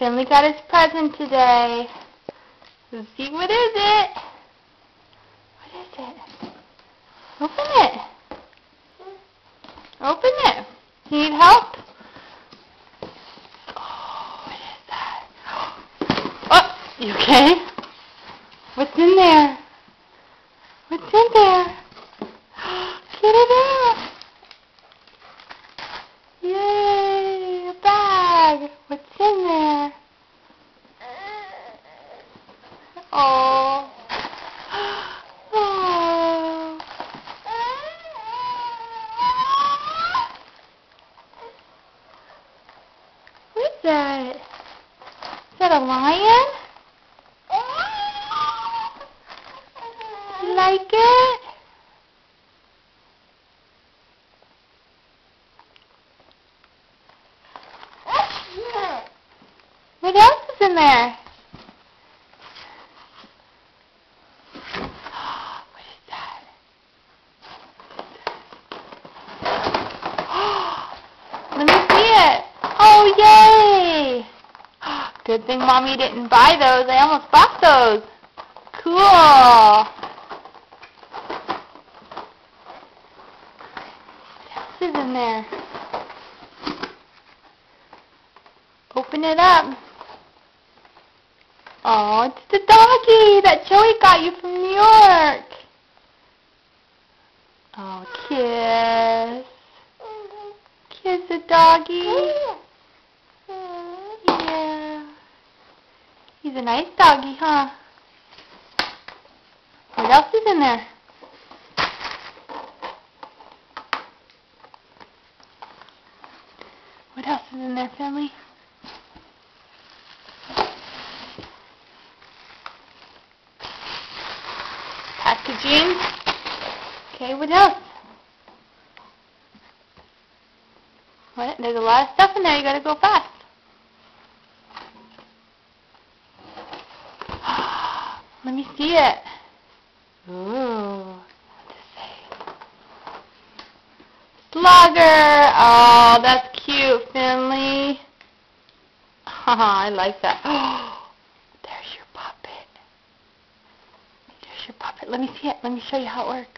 Finley got his present today. Let's see, what is it? What is it? Open it. Open it. You need help? Oh, what is that? Oh, you okay? What's in there? What's in there? Get it out. Yay, a bag. What's in there? Oh. Oh. What is that? Is that a lion? You like it? What else is in there? What is that? Let me see it. Oh, yay! Good thing Mommy didn't buy those. I almost bought those. Cool. What else is in there? Open it up. Oh, it's the doggy that Joey got you from New York. Oh, kiss. Kiss the doggy. Yeah. He's a nice doggy, huh? What else is in there? What else is in there, Finley? Packaging. Okay, what else? What? There's a lot of stuff in there. You gotta go fast. Let me see it. Ooh. What's it say? Slugger. Oh, that's cute, Finley. I like that. There's your puppet. There's your puppet. Let me see it. Let me show you how it works.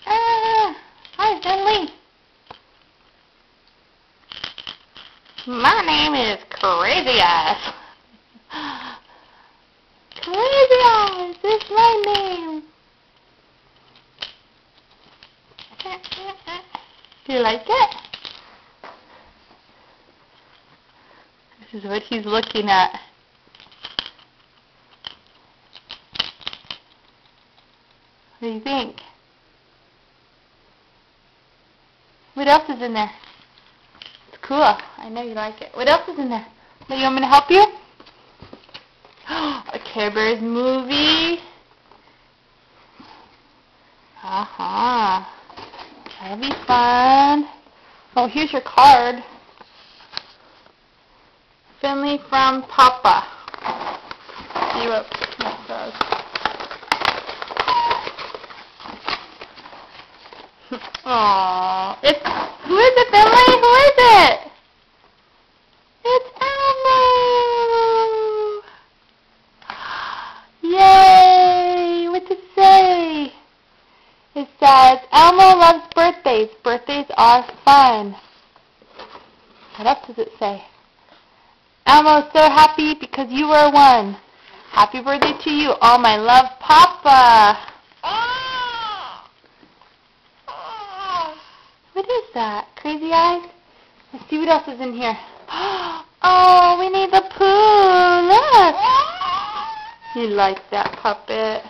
Hi, Finley. My name is Crazy Eyes. Crazy Eyes is my name. Do you like it? This is what he's looking at. What do you think? What else is in there? It's cool. I know you like it. What else is in there? Do you want me to help you? A Care Bears movie. That'll be fun. Oh, here's your card. Finley from Papa. See what it says. Aww. Who is it, Finley? Who is it? It's Elmo! Yay! What's it say? It says, Elmo loves birthdays. Birthdays are fun. What else does it say? Elmo's so happy because you were one. Happy birthday to you. All my love, Papa. What is that? Crazy Eyes? Let's see what else is in here. Oh, we need the Pooh. Look. You like that puppet.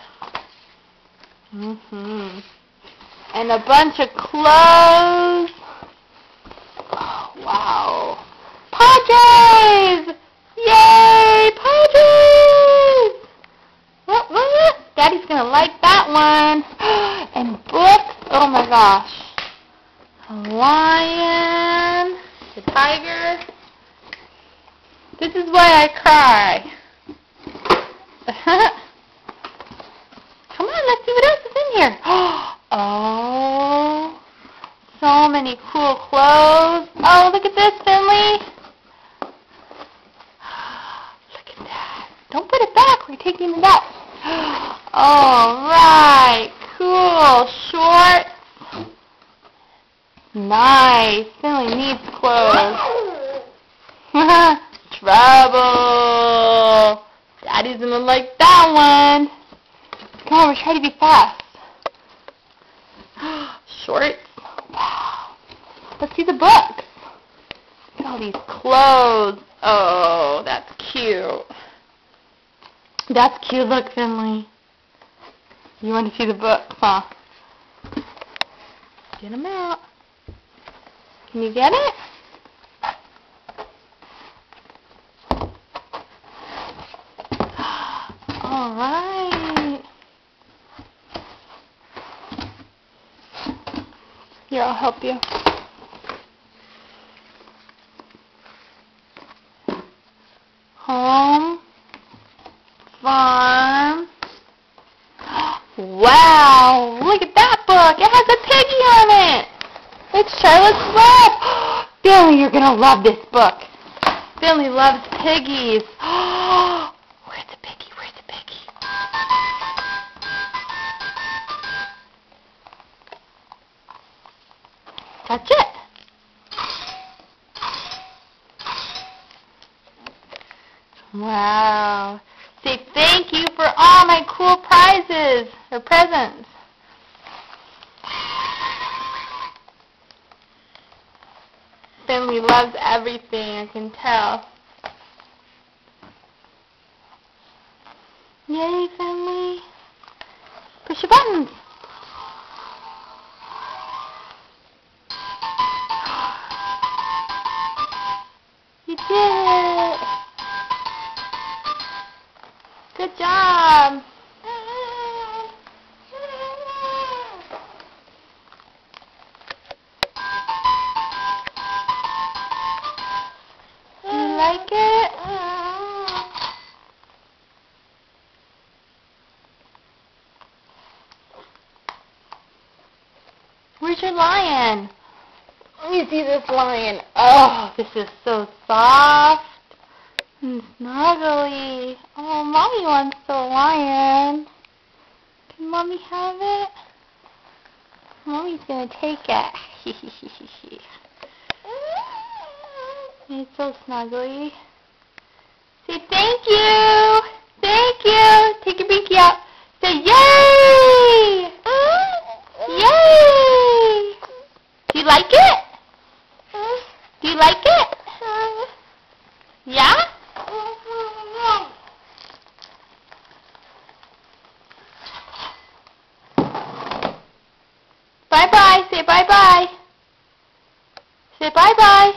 And a bunch of clothes. Oh, wow. Padres! Yay, Padres! What? Daddy's gonna like that one. And books. Oh my gosh. A lion. The tiger. This is why I cry. Come on, let's see what else is in here. Oh, so many cool clothes. Oh, look at this, Finley. Look at that. Don't put it back. We're taking it out. All right. Cool. Shorts. Nice. Finley needs clothes. Trouble. Daddy's gonna like that one. Come on, we're trying to be fast. Shorts. Wow. Let's see the books. Look at all these clothes. Oh, that's cute. That's cute. Look, Finley. You want to see the books, huh? Get them out. Can you get it? All right. Here, I'll help you. Home. Farm. Wow, look at that book. It has a piggy on it. It's Charlotte's Web. Finley, you're going to love this book. Finley loves piggies. Where's the piggy? Where's the piggy? Touch it. Wow. Say thank you for all my cool prizes or presents. Finley loves everything, I can tell. Yay, Finley. Push your buttons. You did it. Good job. You like it? Where's your lion? Let me see this lion. Oh, this is so soft and snuggly. Oh, Mommy wants the lion. Can Mommy have it? Mommy's gonna take it. It's so snuggly. Say thank you. Thank you. Take your binky out. Say yay. Yay. Do you like it? Do you like it? Yeah? Bye-bye. Say bye-bye. Say bye-bye.